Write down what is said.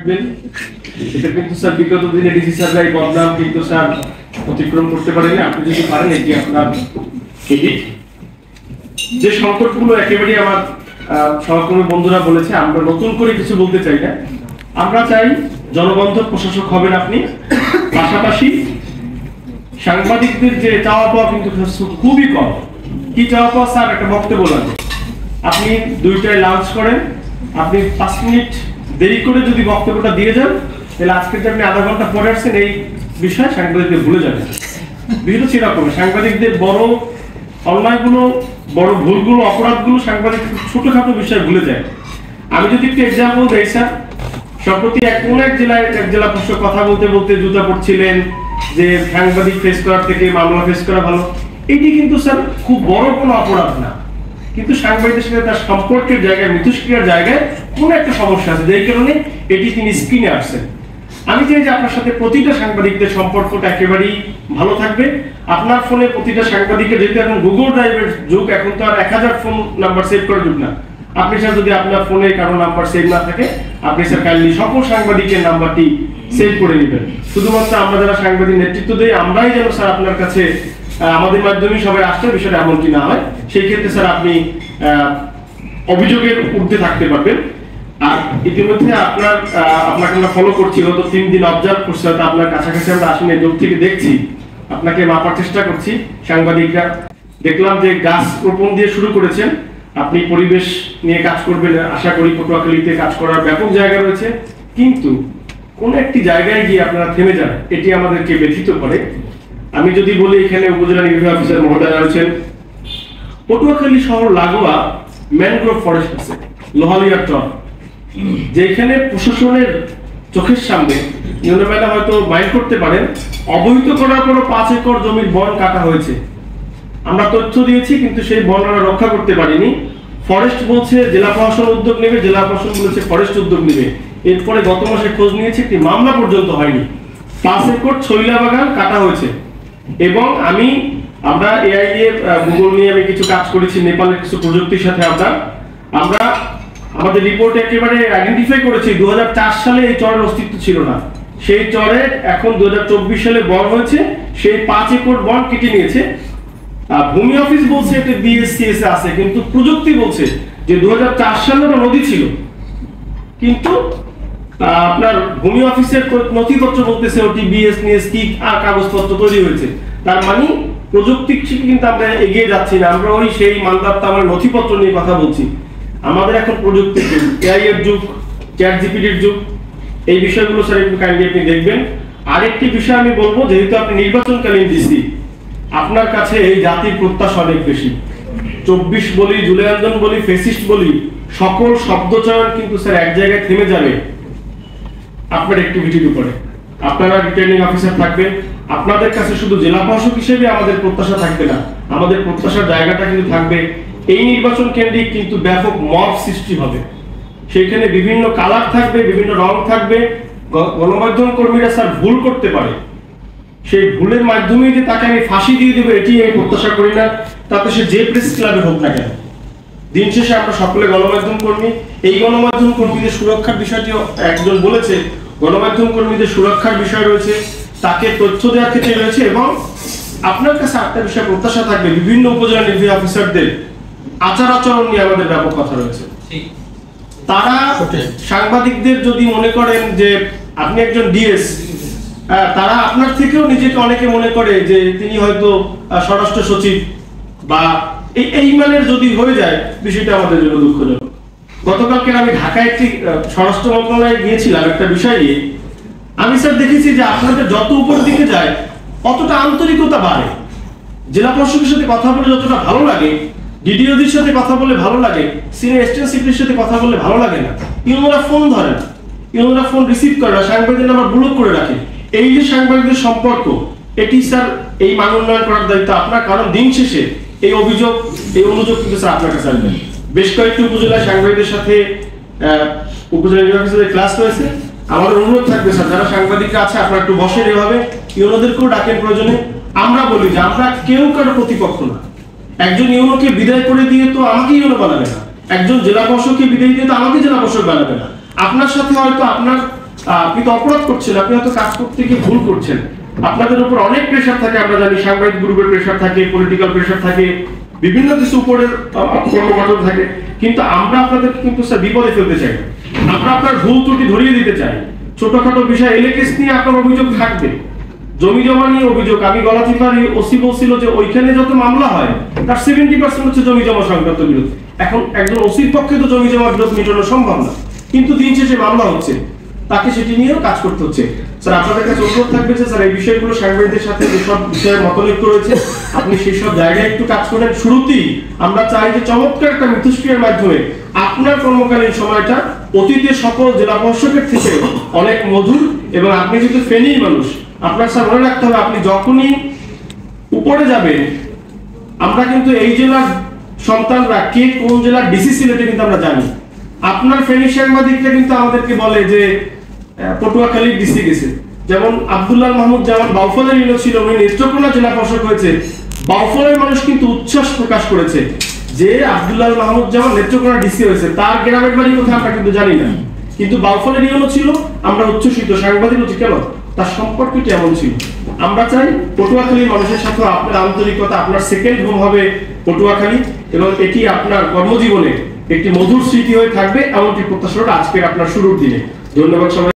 থাকবেন। এটা কিন্তু স্যার বিগত দিনে ডিসি স্যাররা এই বদনাম কিন্তু স্যার অতিক্রম করতে পারেনি। আপনি যদি পারেন এটি আপনার ক্রেডিট। যে সংকটগুলো একেবারে আমার সহকর্মী বন্ধুরা বলেছে, আমরা নতুন করে কিছু বলতে চাই না। আমরা চাই জনবন্ধ প্রশাসক হবেন আপনি, পাশাপাশি সাংবাদিকদের যে চাওয়া পাওয়া কিন্তু খুবই কম। কি চাওয়া পাওয়া স্যার? একটা বক্তব্য লাগে, আপনি 2টায় লাঞ্চ করেন, আপনি 5 মিনিট দেরি করে যদি বক্তব্যটা দিয়ে যান, তাহলে আজকে যে আপনি আধা ঘন্টা পরে আসছেন এই বিষয় সাংবাদিকদের ভুলে যাবেন। বিষয়টা সেরকম, সাংবাদিকদের বড় অন্যায়গুলো, বড় ভুলগুলো, অপরাধগুলো সাংবাদিক ছোটখাটো বিষয় ভুলে যায়। আমি যদি একটু এক্সাম্পল দেই স্যার, সম্প্রতি কোন এক জেলায় এক জেলা প্রশাসক কথা বলতে বলতে জুতা পড়ছিলেন যে সাংবাদিক ফেস করার থেকে মামলা ফেস করা ভালো। এটি কিন্তু স্যার খুব বড় কোনো অপরাধ না, কিন্তু সাংবাদিকের সাথে তার সম্পর্কের জায়গায়, মিথস্ক্রিয়ার জায়গায় কোনো একটা সমস্যা আছে, যেই কারণে এটি তিনি স্ক্রিনে আসছেন। আমি চাই যে আপনার সাথে প্রতিটা সাংবাদিকদের সম্পর্কটা একেবারেই ভালো থাকবে। আপনার ফোনে প্রতিটা সাংবাদিকের, যেহেতু এখন গুগল ড্রাইভের যুগ, এখন তো আর 1000 ফোন নাম্বার সেভ করার যুগ না। আপনি স্যার যদি আপনার ফোনে কারো নাম্বার সেভ না থাকে, আপনি স্যার কাইন্ডলি সকল সাংবাদিকের নাম্বারটি সেভ করে নেবেন। শুধুমাত্র আমরা যারা সাংবাদিক নেতৃত্ব দেই, আমরাই যেন স্যার আপনার কাছে আমাদের মাধ্যমে সবাই আসছে, বিষয়টা এমনটি না হয়। সেই ক্ষেত্রে স্যার আপনি অভিযোগের ঊর্ধ্বে থাকতে পারবেন। আর ইতিমধ্যে আপনাকে আমরা ফলো করছি, গত 3 দিন অবজার্ভ করছি, হয়তো আপনার কাছাকাছি আমরা আসলে দূর থেকে দেখছি, আপনাকে মাপার চেষ্টা করছি। সাংবাদিকরা দেখলাম যে গাছ রোপণ দিয়ে শুরু করেছেন, আপনি পরিবেশ নিয়ে কাজ করবেন, আশা করি পটুয়াখালীতে কাজ করার ব্যাপক জায়গা রয়েছে, কিন্তু কোন একটি জায়গায় গিয়ে আপনারা থেমে যান, এটি আমাদেরকে ব্যথিত করে। আমি যদি বলি, এখানে উপজেলা নির্বাহী অফিসার মহোদয় রয়েছেন, পটুয়াখালী শহর লাগোয়া ম্যানগ্রোভ ফরেস্ট আছে, লোহালিয়ার চর, যেখানে প্রশাসনের চোখের সামনে ইউনিয়নরা হয়তো মাইন্ড করতে পারেন, অবহিত করার পর 5 একর জমির বন কাটা হয়েছে। আমরা তথ্য দিয়েছি, কিন্তু সেই বন আমরা রক্ষা করতে পারিনি। ফরেস্ট বলছে জেলা প্রশাসন উদ্যোগ নেবে, জেলা প্রশাসন বলেছে ফরেস্ট উদ্যোগ নেবে। এরপরে গত মাসে খোঁজ নিয়েছি, একটি মামলা পর্যন্ত হয়নি। 5 একর ছইলা বাগান কাটা হয়েছে। এবং আমরা এআই এর গুগল নিয়ে আমি কিছু কাজ করেছি, নেপালের কিছু প্রযুক্তির সাথে আমরা আমাদের রিপোর্টে একেবারে আইডেন্টিফাই করেছি 2004 সালে এই চরের অস্তিত্ব ছিল না। সেই চরে এখন 2024 সালে বন হয়েছে, সেই 5 একর বন কেটে নিয়েছে। ভূমি অফিস বলছে এটা বিএসসিএস আছে, কিন্তু প্রযুক্তি বলছে যে 2004 সালে ওটা নদী ছিল, কিন্তু আপনার ভূমি অফিসের নথিপত্র বলতেছে ওটি বিএসসিএস কি কাগজপত্র তৈরি হয়েছে। তার মানে প্রযুক্তির দিকে কিন্তু আমরা এগিয়ে যাচ্ছি না, আমরা ওই সেই মানদণ্ডটা আমরা নথিপত্র নিয়ে কথা বলছি। আমাদের এখন প্রযুক্তির যুগ, এআই এর যুগ, চ্যাট জিপিটির যুগ। এই বিষয়গুলো স্যার একটু কাইন্ডলি আপনি দেখবেন। আরেকটি বিষয় আমি বলবো, যেহেতু আপনি নির্বাচনকালীন ডিসি, আপনার কাছে এই জাতির প্রত্যাশা অনেক বেশি। 24 বলি, জুলাই আন্দোলন বলি, ফেসিস্ট বলি, সকল শব্দচয়ন কিন্তু স্যার এক জায়গায় থেমে যাবে আপনার অ্যাক্টিভিটির উপরে। আপনারা রিটার্নিং অফিসার থাকবেন, আপনাদের কাছে শুধু জেলা প্রশাসক হিসেবে আমাদের প্রত্যাশা থাকবে না, আমাদের প্রত্যাশার জায়গাটা কিন্তু থাকবে এই নির্বাচন কেন্দ্রিক কিন্তু ব্যাপক মব সৃষ্টি হবে। সেখানে বিভিন্ন কালার থাকবে, বিভিন্ন রং থাকবে। গণমাধ্যম কর্মীরা স্যার ভুল করতে পারে, সেই ভুলের মাধ্যমে যে তাকে আমি ফাঁসি দিয়ে দেবো এটি আমি প্রত্যাশা করি না, তাতে সে যে প্রেস ক্লাবে হোক না কেন। দিন শেষে আমরা সকলে গণমাধ্যম কর্মী। এই গণমাধ্যম কর্মীদের সুরক্ষার বিষয়টিও একজন বলেছে, গণমাধ্যম কর্মীদের সুরক্ষার বিষয় রয়েছে, তাকে তথ্য দেওয়ার ক্ষেত্রে রয়েছে। এবং আপনার কাছে একটা বিষয় প্রত্যাশা থাকবে, বিভিন্ন উপজেলা নির্বাহী অফিসারদের আচার আচরণ নিয়ে আমাদের ব্যাপক কথা রয়েছে। তারা সাংবাদিকদের যদি মনে করেন যে আপনি একজন ডিএস, তারা আপনার থেকেও নিজেকে অনেকে মনে করে যে তিনি হয়তো স্বরাষ্ট্র সচিব বা এই মানের যদি হয়ে যায়, বিষয়টা আমাদের জন্য দুঃখজনক। গতকালকে আমি ঢাকায় একটি স্বরাষ্ট্র মন্ত্রণালয়ে গিয়েছিলাম একটা বিষয় নিয়ে। আমি স্যার দেখেছি যে আপনাদের যত উপর দিকে যায় অতটা আন্তরিকতা বাড়ে। জেলা প্রশাসকের সাথে কথা বলে যতটা ভালো লাগে, ডিডিওদের সাথে কথা বলে ভালো লাগে, সিনিয়র অ্যাসিস্ট্যান্ট সেক্রেটারির সাথে কথা বলে ভালো লাগে না। ইউনোরা ফোন ধরে না, ইউনোরা ফোন রিসিভ করে না, সাংবাদিকদের নাম্বার ব্লক করে রাখে। এই যে সাংবাদিকদের সম্পর্ক, এটি স্যার এই মান উন্নয়ন করার দায়িত্ব আপনার। কারণ দিন শেষে এই অভিযোগ, এই অনুযোগ কিন্তু স্যার আপনার কাছে আসবে। বেশ কয়েকটি উপজেলায় সাংবাদিকদের সাথে উপজেলা নির্বাহী অফিসারের ক্লাস হয়েছে। আমাদের অনুরোধ থাকবে স্যার, যারা সাংবাদিকরা আছে আপনারা একটু বসেন, এভাবে ইউনোদেরকেও ডাকেন প্রয়োজনে। আমরা বলি যে আমরা কেউ কারো প্রতিপক্ষ না। একজন ইউনোকে বিদায় করে দিয়ে তো আমাকে ইউনো বানাবে না, একজন জেলা প্রশাসককে বিদায় দিয়ে তো আমাকে জেলা প্রশাসক বানাবে না। আপনার সাথে হয়তো আপনার আপনি তো অপরাধ করছেন, আপনি হয়তো কাজ করতে গিয়ে ভুল করছেন, আপনাদের উপর অনেক প্রেশার থাকে, আমরা জানি সাংবাদিক গ্রুপের প্রেশার থাকে, পলিটিক্যাল প্রেশার থাকে, বিভিন্ন কিছু উপরের কর্মকর্তা থাকে, কিন্তু আমরা আপনাদেরকে কিন্তু স্যার বিপদে ফেলতে চাই, আমরা আপনার ভুল ত্রুটি ধরিয়ে দিতে চাই। ছোটখাটো বিষয় এলএকেস নিয়ে আপনার অভিযোগ থাকবে, জমি জমা নিয়ে অভিযোগ, আমি গলাচিপার ওসি বলছিল যে ওইখানে যত মামলা হয় তার 70% হচ্ছে জমি জমা সংক্রান্ত বিরোধ। এখন একজন ওসির পক্ষে তো জমি জমা বিরোধ মেটানো সম্ভব না, কিন্তু দিন শেষে মামলা হচ্ছে, তাকে সেটি নিয়েও কাজ করতে হচ্ছে। স্যার আপনাদের কাছে অনুরোধ থাকবে যে স্যার এই বিষয়গুলো সাংবাদিকদের সাথে যেসব বিষয়ে মতৈক্য রয়েছে আপনি সেই সব জায়গায় একটু কাজ করেন। শুরুতেই আমরা চাই যে চমৎকার একটা মিথস্ক্রিয়ার মাধ্যমে আপনার কর্মকালীন সময়টা অতীতের সকল জেলা প্রশাসকের থেকে অনেক মধুর, এবং আপনি যেহেতু ফেনীর মানুষ, আপনার স্যার মনে রাখতে হবে আপনি যখনই উপরে যাবেন, আমরা কিন্তু এই জেলার সন্তানরা কে কোন জেলার ডিসি সিলেটে কিন্তু আমরা জানি। আপনার ফেনী সাংবাদিকরা কিন্তু আমাদেরকে বলে যে পটুয়াখালী ডিসি গেছে, যেমন আব্দুল্লাহ মাহমুদ যেমন বাউফলের ইউনিয়ন ছিল, উনি নেত্রকোনা জেলা প্রশাসক হয়েছে, বাউফলের মানুষ কিন্তু উচ্ছ্বাস প্রকাশ করেছে যে আব্দুল্লাহ মাহমুদ যেমন নেত্রকোনা ডিসি হয়েছে, তার গ্রামের বাড়ি কোথায় আমরা কিন্তু জানি না, কিন্তু বাউফলের ইউনিয়ন ছিল, আমরা উচ্ছ্বসিত, সাংবাদিক হচ্ছে কেন তার সম্পর্কটি এমন ছিল। আমরা চাই পটুয়াখালীর মানুষের সাথে আপনার আন্তরিকতা, আপনার সেকেন্ড হোম হবে পটুয়াখালী, এবং এটি আপনার কর্মজীবনে একটি মধুর স্মৃতি হয়ে থাকবে, এমনটি প্রত্যাশা আজকের আপনার শুরুর দিনে। ধন্যবাদ সবাই।